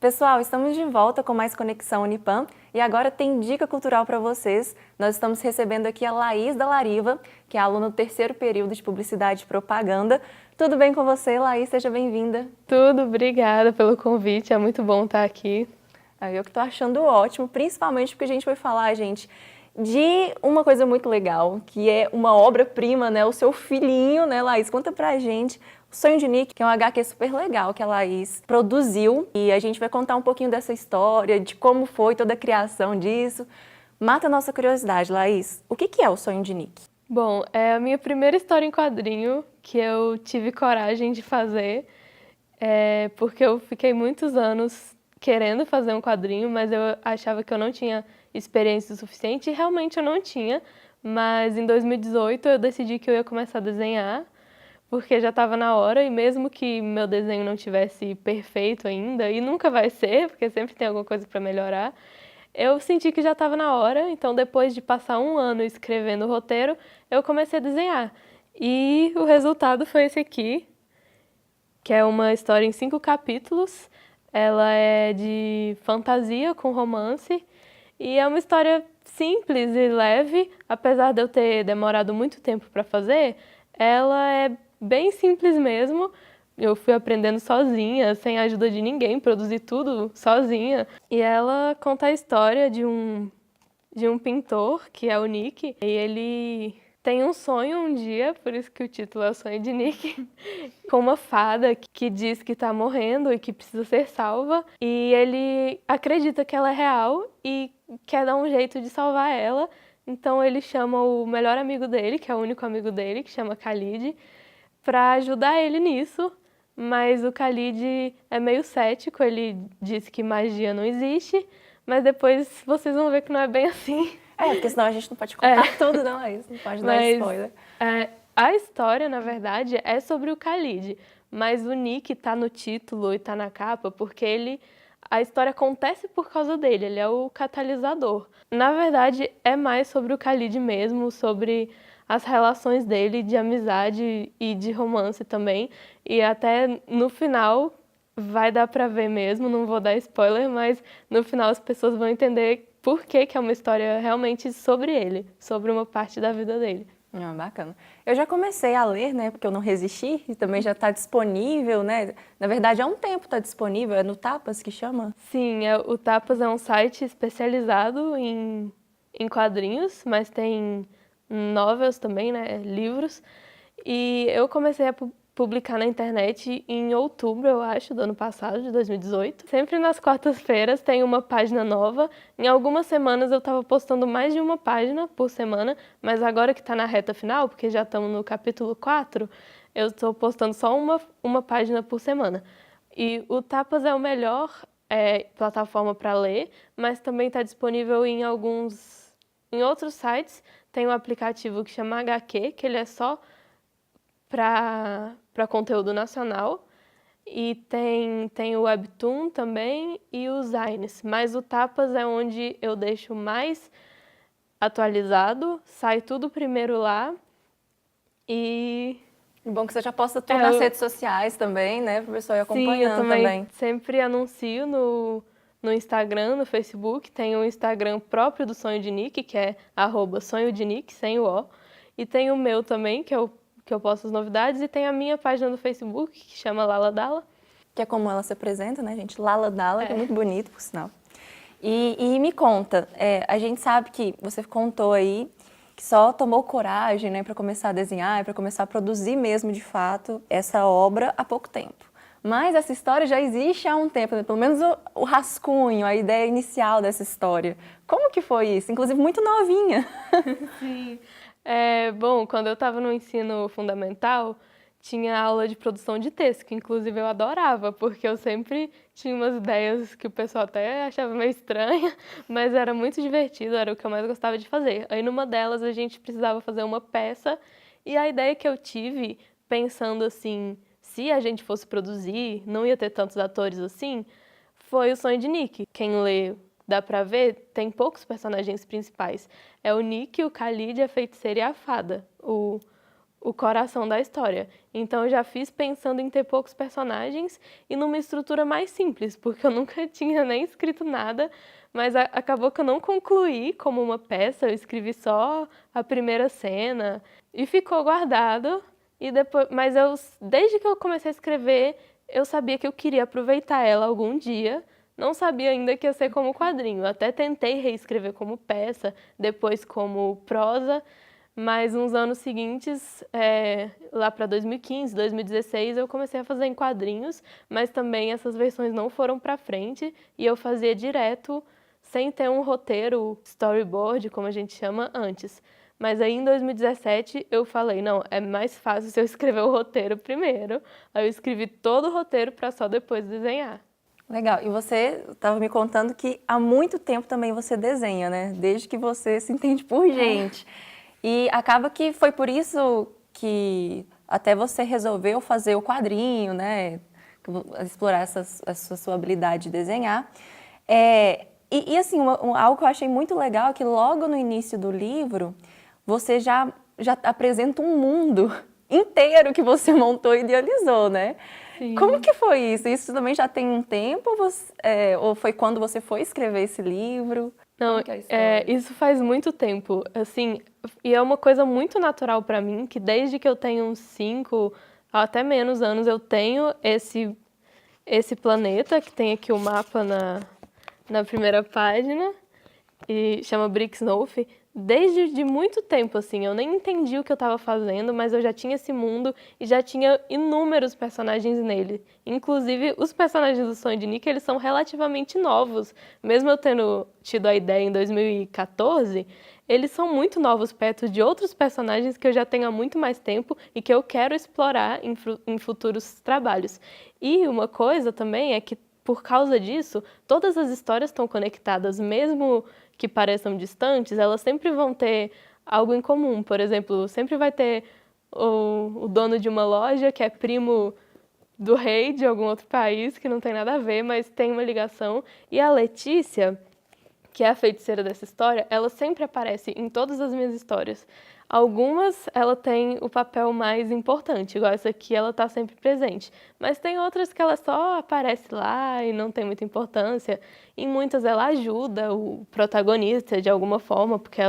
Pessoal, estamos de volta com mais Conexão Unipam e agora tem dica cultural para vocês. Nós estamos recebendo aqui a Laís da Lariva, que é aluna do 3º período de Publicidade e Propaganda. Tudo bem com você, Laís? Seja bem-vinda. Tudo, obrigada pelo convite, é muito bom estar aqui. Eu que estou achando ótimo, principalmente porque a gente vai falar, gente, de uma coisa muito legal, que é uma obra-prima, né? O seu filhinho, né, Laís? Conta pra gente. O Sonho de Nick, que é um HQ super legal que a Laís produziu. E a gente vai contar um pouquinho dessa história, de como foi toda a criação disso. Mata a nossa curiosidade, Laís. O que é o Sonho de Nick? Bom, é a minha primeira história em quadrinho que eu tive coragem de fazer, porque eu fiquei muitos anos querendo fazer um quadrinho, mas eu achava que eu não tinha experiência o suficiente e realmente eu não tinha. Mas em 2018 eu decidi que eu ia começar a desenhar, porque já estava na hora e mesmo que meu desenho não tivesse perfeito ainda, e nunca vai ser, porque sempre tem alguma coisa para melhorar, eu senti que já estava na hora, então depois de passar um ano escrevendo o roteiro, eu comecei a desenhar. E o resultado foi esse aqui, que é uma história em 5 capítulos. Ela é de fantasia com romance e é uma história simples e leve, apesar de eu ter demorado muito tempo para fazer, ela é bem simples mesmo. Eu fui aprendendo sozinha, sem a ajuda de ninguém, produzi tudo sozinha. E ela conta a história de um pintor, que é o Nick, e ele tem um sonho um dia, por isso que o título é O Sonho de Nick, com uma fada que diz que está morrendo e que precisa ser salva. E ele acredita que ela é real e quer dar um jeito de salvar ela. Então ele chama o melhor amigo dele, que é o único amigo dele, que chama Khalid, para ajudar ele nisso. Mas o Khalid é meio cético, ele diz que magia não existe, mas depois vocês vão ver que não é bem assim. Porque senão a gente não pode contar tudo, não, Laís. Não pode dar spoiler. A história, na verdade, é sobre o Khalid, mas o Nick tá no título e tá na capa porque a história acontece por causa dele, ele é o catalisador. Na verdade, é mais sobre o Khalid mesmo, sobre as relações dele de amizade e de romance também. E até no final vai dar pra ver mesmo, não vou dar spoiler, mas no final as pessoas vão entender por que é uma história realmente sobre ele, sobre uma parte da vida dele. Bacana. Eu já comecei a ler, né, porque eu não resisti, e também já está disponível, né? Na verdade, há um tempo está disponível, é no Tapas que chama? Sim, o Tapas é um site especializado em quadrinhos, mas tem novels também, né, livros. E eu comecei a publicar na internet em outubro, eu acho, do ano passado, de 2018. Sempre nas quartas-feiras tem uma página nova. Em algumas semanas eu estava postando mais de uma página por semana, mas agora que está na reta final, porque já estamos no capítulo 4, eu estou postando só uma página por semana. E o Tapas é o melhor plataforma para ler, mas também está disponível em outros sites. Tem um aplicativo que chama HQ, que ele é só para conteúdo nacional, e tem o Webtoon também e os Zines, mas o Tapas é onde eu deixo mais atualizado, sai tudo primeiro lá. E Bom que você já posta tudo nas redes sociais também, né, para o pessoal ir acompanhando. Sim, eu também sempre anuncio no Instagram, no Facebook. Tem o Instagram próprio do Sonho de Nick, que é @sonhodenick, sem o O. E tem o meu também, que eu posto as novidades. E tem a minha página do Facebook, que chama Lala Dalla. Que é como ela se apresenta, né, gente? Lala Dalla, que é muito bonito, por sinal. E me conta, a gente sabe que você contou aí que só tomou coragem, né, para começar a desenhar, para começar a produzir mesmo, de fato, essa obra há pouco tempo. Mas essa história já existe há um tempo, né? Pelo menos o rascunho, a ideia inicial dessa história. Como que foi isso? Inclusive muito novinha. Sim. Bom, quando eu estava no ensino fundamental, tinha aula de produção de texto, que inclusive eu adorava, porque eu sempre tinha umas ideias que o pessoal até achava meio estranha, mas era muito divertido, era o que eu mais gostava de fazer. Aí numa delas a gente precisava fazer uma peça, e a ideia que eu tive, pensando assim, se a gente fosse produzir, não ia ter tantos atores assim, foi O Sonho de Nick. Quem lê, dá pra ver, tem poucos personagens principais. É o Nick, o Khalid, a feiticeira e a fada. o coração da história. Então eu já fiz pensando em ter poucos personagens e numa estrutura mais simples, porque eu nunca tinha nem escrito nada, mas acabou que eu não concluí como uma peça, eu escrevi só a primeira cena e ficou guardado. E depois, desde que eu comecei a escrever, eu sabia que eu queria aproveitar ela algum dia. Não sabia ainda que ia ser como quadrinho. Até tentei reescrever como peça, depois como prosa, mas uns anos seguintes, lá para 2015, 2016, eu comecei a fazer em quadrinhos, mas também essas versões não foram para frente e eu fazia direto, sem ter um roteiro, storyboard, como a gente chama, antes. Mas aí em 2017 eu falei, não, é mais fácil se eu escrever o roteiro primeiro. Aí eu escrevi todo o roteiro para só depois desenhar. Legal. E você estava me contando que há muito tempo também você desenha, né? Desde que você se entende por gente. E acaba que foi por isso que até você resolveu fazer o quadrinho, né? Explorar essa sua habilidade de desenhar. E assim, algo que eu achei muito legal é que logo no início do livro, você já apresenta um mundo inteiro que você montou e idealizou, né? Sim. Como que foi isso? Isso também já tem um tempo? Ou foi quando você foi escrever esse livro? Não, isso faz muito tempo, assim, e é uma coisa muito natural para mim, que desde que eu tenho uns 5, até menos anos, eu tenho esse planeta, que tem aqui o mapa na primeira página, e chama Brixnolf. Desde de muito tempo, assim, eu nem entendi o que eu estava fazendo, mas eu já tinha esse mundo e já tinha inúmeros personagens nele. Inclusive, os personagens do Sonho de Nick, eles são relativamente novos. Mesmo eu tendo tido a ideia em 2014, eles são muito novos perto de outros personagens que eu já tenho há muito mais tempo e que eu quero explorar em futuros trabalhos. E uma coisa também é que, por causa disso, todas as histórias estão conectadas, mesmo que pareçam distantes, elas sempre vão ter algo em comum. Por exemplo, sempre vai ter o dono de uma loja que é primo do rei de algum outro país, que não tem nada a ver, mas tem uma ligação. E a Letícia, que é a feiticeira dessa história, ela sempre aparece em todas as minhas histórias. Algumas ela tem o papel mais importante, igual essa aqui ela está sempre presente. Mas tem outras que ela só aparece lá e não tem muita importância. Em muitas ela ajuda o protagonista de alguma forma, porque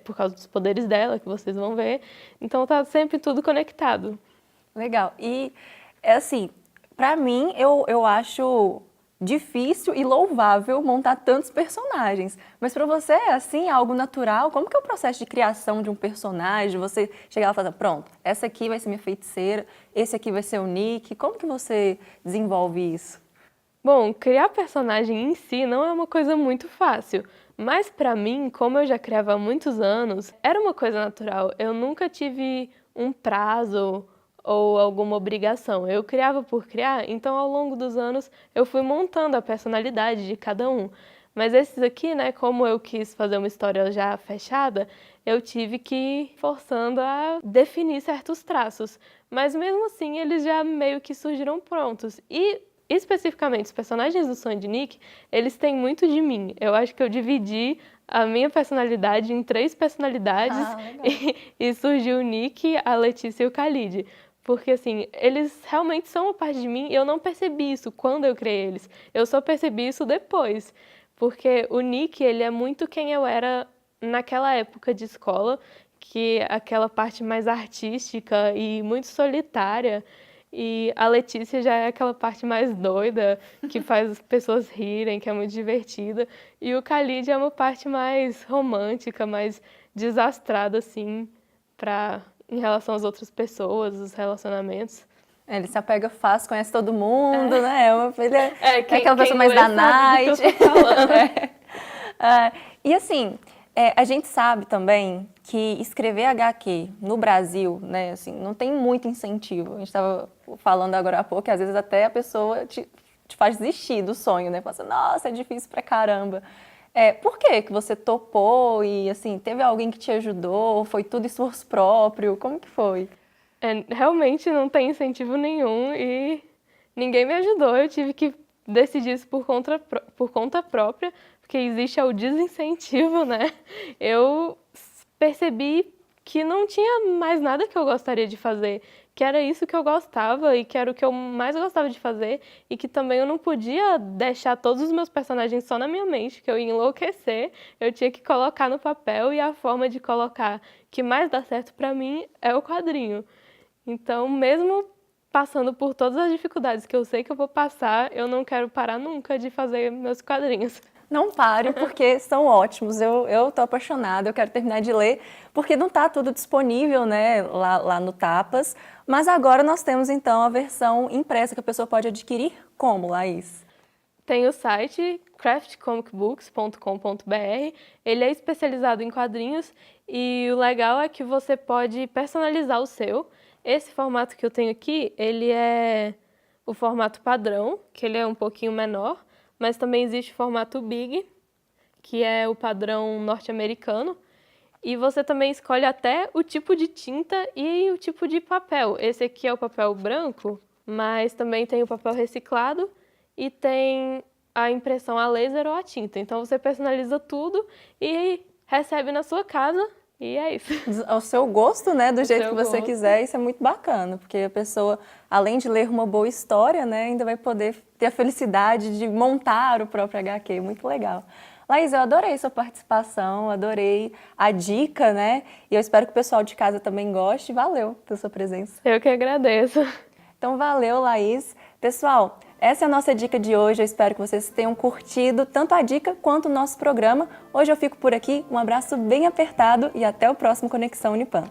por causa dos poderes dela, que vocês vão ver. Então tá sempre tudo conectado. Legal. E, assim, pra mim, eu acho difícil e louvável montar tantos personagens. Mas pra você é assim, algo natural? Como que é o processo de criação de um personagem? Você chegar lá e falar, pronto, essa aqui vai ser minha feiticeira, esse aqui vai ser o Nick. Como que você desenvolve isso? Bom, criar personagem em si não é uma coisa muito fácil. Mas pra mim, como eu já criava há muitos anos, era uma coisa natural. Eu nunca tive um prazo ou alguma obrigação. Eu criava por criar, então ao longo dos anos eu fui montando a personalidade de cada um. Mas esses aqui, né, como eu quis fazer uma história já fechada, eu tive que ir forçando a definir certos traços. Mas mesmo assim, eles já meio que surgiram prontos. E especificamente os personagens do Sonho de Nick, eles têm muito de mim. Eu acho que eu dividi a minha personalidade em 3 personalidades e surgiu o Nick, a Letícia e o Khalid. Porque, assim, eles realmente são uma parte de mim e eu não percebi isso quando eu criei eles. Eu só percebi isso depois. Porque o Nick, ele é muito quem eu era naquela época de escola, que é aquela parte mais artística e muito solitária. E a Letícia já é aquela parte mais doida, que faz as pessoas rirem, que é muito divertida. E o Khalid é uma parte mais romântica, mais desastrada, assim, em relação às outras pessoas, os relacionamentos. Ele se apega fácil, conhece todo mundo, né? Ele é Quem, aquela pessoa mais da night. E assim, a gente sabe também que escrever HQ no Brasil, né, assim, não tem muito incentivo. A gente estava falando agora há pouco que às vezes até a pessoa te faz desistir do sonho, né? Fala assim, nossa, é difícil pra caramba. Por que você topou e, assim, teve alguém que te ajudou? Foi tudo esforço próprio? Como que foi? Realmente não tem incentivo nenhum e ninguém me ajudou. Eu tive que decidir isso por conta própria, porque existe o desincentivo, né? Eu percebi que não tinha mais nada que eu gostaria de fazer, que era isso que eu gostava e que era o que eu mais gostava de fazer e que também eu não podia deixar todos os meus personagens só na minha mente, que eu ia enlouquecer, eu tinha que colocar no papel e a forma de colocar que mais dá certo para mim é o quadrinho. Então, mesmo passando por todas as dificuldades que eu sei que eu vou passar, eu não quero parar nunca de fazer meus quadrinhos. Não pare, porque são ótimos. Eu tô apaixonada, eu quero terminar de ler, porque não tá tudo disponível, né, lá no Tapas. Mas agora nós temos, então, a versão impressa que a pessoa pode adquirir como, Laís? Tem o site craftcomicbooks.com.br, ele é especializado em quadrinhos e o legal é que você pode personalizar o seu. Esse formato que eu tenho aqui, ele é o formato padrão, que ele é um pouquinho menor, mas também existe o formato Big, que é o padrão norte-americano. E você também escolhe até o tipo de tinta e o tipo de papel. Esse aqui é o papel branco, mas também tem o papel reciclado e tem a impressão a laser ou a tinta. Então você personaliza tudo e recebe na sua casa e é isso. Ao seu gosto, né, do jeito seu que você gosto. quiser, isso é muito bacana, porque a pessoa, além de ler uma boa história, né, ainda vai poder ter a felicidade de montar o próprio HQ, muito legal. Laís, eu adorei sua participação, adorei a dica, né, e eu espero que o pessoal de casa também goste. Valeu pela sua presença. Eu que agradeço. Então, valeu, Laís. Pessoal, essa é a nossa dica de hoje. Eu espero que vocês tenham curtido tanto a dica quanto o nosso programa. Hoje eu fico por aqui. Um abraço bem apertado e até o próximo Conexão Unipan.